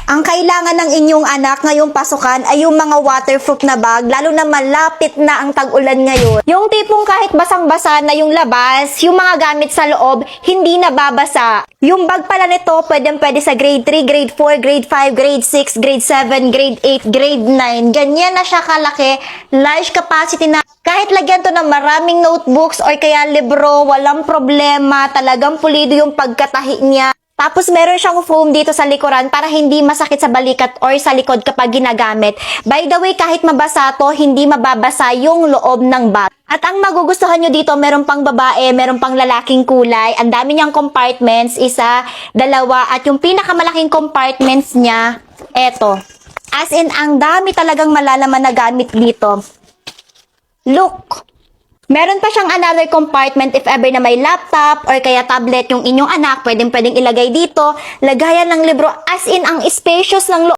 Ang kailangan ng inyong anak ngayong pasukan ay yung mga waterproof na bag, lalo na malapit na ang tag-ulan ngayon. Yung tipong kahit basang-basa na yung labas, yung mga gamit sa loob, hindi nababasa. Yung bag pala nito, pwede sa grade 3, grade 4, grade 5, grade 6, grade 7, grade 8, grade 9. Ganyan na siya kalaki, large capacity na. Kahit lagyan to ng maraming notebooks or kaya libro, walang problema, talagang pulido yung pagkatahi niya. Tapos meron siyang foam dito sa likuran para hindi masakit sa balikat or sa likod kapag ginagamit. By the way, kahit mabasa to, hindi mababasa yung loob ng bag. At ang magugustuhan nyo dito, meron pang babae, meron pang lalaking kulay. Ang dami niyang compartments, isa, dalawa, at yung pinakamalaking compartments niya, eto. As in, ang dami talagang malalaman na gamit dito. Look! Meron pa siyang another compartment if ever na may laptop or kaya tablet yung inyong anak, pwedeng ilagay dito. Lagayan ng libro, as in ang spacious ng loob.